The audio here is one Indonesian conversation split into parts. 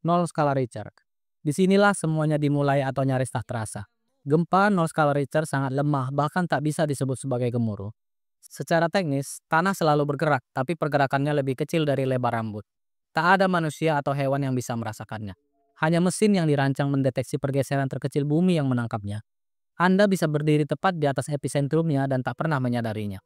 0 skala Richter. Disinilah semuanya dimulai atau nyaris tak terasa. Gempa 0 skala Richter sangat lemah, bahkan tak bisa disebut sebagai gemuruh. Secara teknis, tanah selalu bergerak, tapi pergerakannya lebih kecil dari lebar rambut. Tak ada manusia atau hewan yang bisa merasakannya. Hanya mesin yang dirancang mendeteksi pergeseran terkecil bumi yang menangkapnya. Anda bisa berdiri tepat di atas episentrumnya dan tak pernah menyadarinya.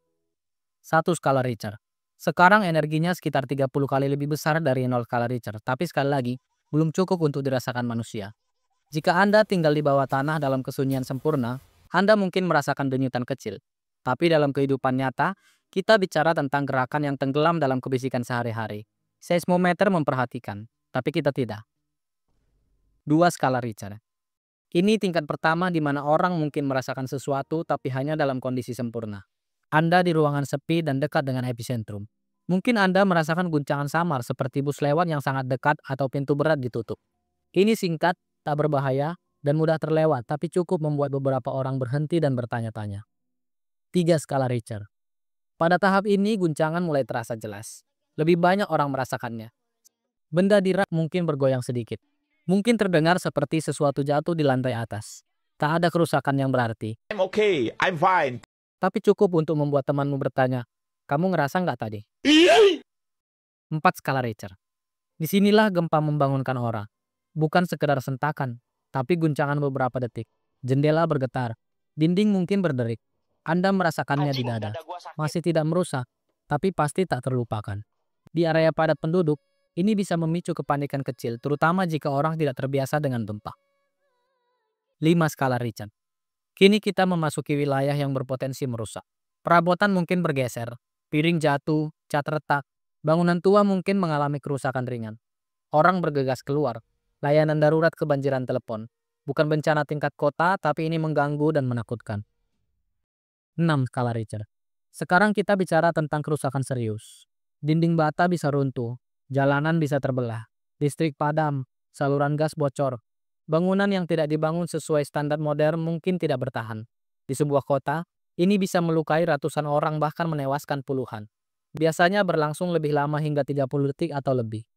1 skala Richter. Sekarang energinya sekitar 30 kali lebih besar dari 0 skala Richter, tapi sekali lagi, belum cukup untuk dirasakan manusia. Jika Anda tinggal di bawah tanah dalam kesunyian sempurna, Anda mungkin merasakan denyutan kecil. Tapi dalam kehidupan nyata, kita bicara tentang gerakan yang tenggelam dalam kebisikan sehari-hari. Seismometer memperhatikan, tapi kita tidak. 2 skala Richter. Ini tingkat pertama di mana orang mungkin merasakan sesuatu tapi hanya dalam kondisi sempurna. Anda di ruangan sepi dan dekat dengan epicentrum. Mungkin Anda merasakan guncangan samar seperti bus lewat yang sangat dekat atau pintu berat ditutup. Ini singkat, tak berbahaya, dan mudah terlewat, tapi cukup membuat beberapa orang berhenti dan bertanya-tanya. 3 skala Richter. Pada tahap ini guncangan mulai terasa jelas. Lebih banyak orang merasakannya. Benda di rak mungkin bergoyang sedikit. Mungkin terdengar seperti sesuatu jatuh di lantai atas. Tak ada kerusakan yang berarti. I'm okay, I'm fine. Tapi cukup untuk membuat temanmu bertanya, kamu ngerasa nggak tadi? 4 skala Richter. Disinilah gempa membangunkan orang. Bukan sekedar sentakan, tapi guncangan beberapa detik. Jendela bergetar. Dinding mungkin berderik. Anda merasakannya di dada. Masih tidak merusak, tapi pasti tak terlupakan. Di area padat penduduk, ini bisa memicu kepanikan kecil, terutama jika orang tidak terbiasa dengan gempa. 5 skala Richter. Kini kita memasuki wilayah yang berpotensi merusak. Perabotan mungkin bergeser, piring jatuh, cat retak, bangunan tua mungkin mengalami kerusakan ringan. Orang bergegas keluar, layanan darurat kebanjiran telepon. Bukan bencana tingkat kota, tapi ini mengganggu dan menakutkan. 6 skala Richter. Sekarang kita bicara tentang kerusakan serius. Dinding bata bisa runtuh, jalanan bisa terbelah, listrik padam, saluran gas bocor. Bangunan yang tidak dibangun sesuai standar modern mungkin tidak bertahan. Di sebuah kota, ini bisa melukai ratusan orang bahkan menewaskan puluhan. Biasanya berlangsung lebih lama hingga 30 detik atau lebih.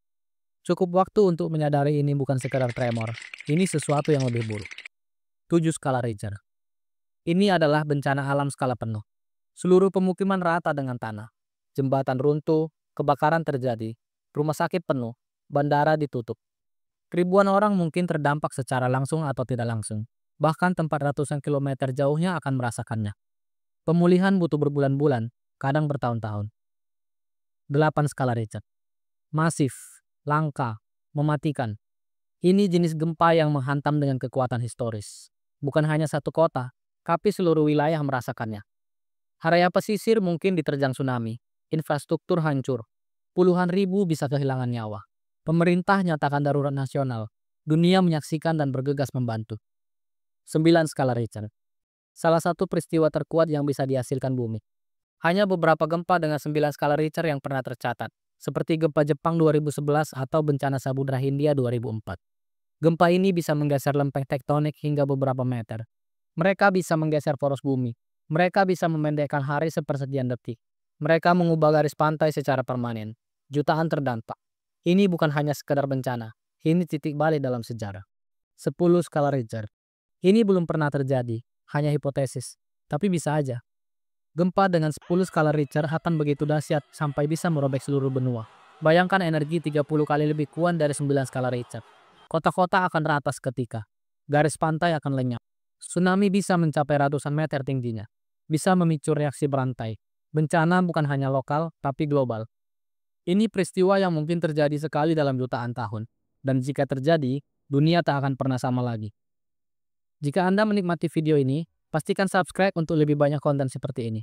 Cukup waktu untuk menyadari ini bukan sekadar tremor. Ini sesuatu yang lebih buruk. 7 skala Richter. Ini adalah bencana alam skala penuh. Seluruh pemukiman rata dengan tanah. Jembatan runtuh, kebakaran terjadi. Rumah sakit penuh, bandara ditutup. Ribuan orang mungkin terdampak secara langsung atau tidak langsung. Bahkan tempat ratusan kilometer jauhnya akan merasakannya. Pemulihan butuh berbulan-bulan, kadang bertahun-tahun. 8 skala Richter. Masif, langka, mematikan. Ini jenis gempa yang menghantam dengan kekuatan historis. Bukan hanya satu kota, tapi seluruh wilayah merasakannya. Area pesisir mungkin diterjang tsunami, infrastruktur hancur. Puluhan ribu bisa kehilangan nyawa. Pemerintah nyatakan darurat nasional. Dunia menyaksikan dan bergegas membantu. 9 skala Richter. Salah satu peristiwa terkuat yang bisa dihasilkan bumi. Hanya beberapa gempa dengan 9 skala Richter yang pernah tercatat, seperti gempa Jepang 2011 atau bencana Samudra Hindia 2004. Gempa ini bisa menggeser lempeng tektonik hingga beberapa meter. Mereka bisa menggeser poros bumi. Mereka bisa memendekkan hari sepersekian detik. Mereka mengubah garis pantai secara permanen. Jutaan terdampak. Ini bukan hanya sekedar bencana. Ini titik balik dalam sejarah. 10 skala Richter. Ini belum pernah terjadi. Hanya hipotesis. Tapi bisa aja. Gempa dengan 10 skala Richter akan begitu dahsyat sampai bisa merobek seluruh benua. Bayangkan energi 30 kali lebih kuat dari 9 skala Richter. Kota-kota akan rata seketika. Garis pantai akan lenyap. Tsunami bisa mencapai ratusan meter tingginya. Bisa memicu reaksi berantai. Bencana bukan hanya lokal, tapi global. Ini peristiwa yang mungkin terjadi sekali dalam jutaan tahun. Dan jika terjadi, dunia tak akan pernah sama lagi. Jika Anda menikmati video ini, pastikan subscribe untuk lebih banyak konten seperti ini.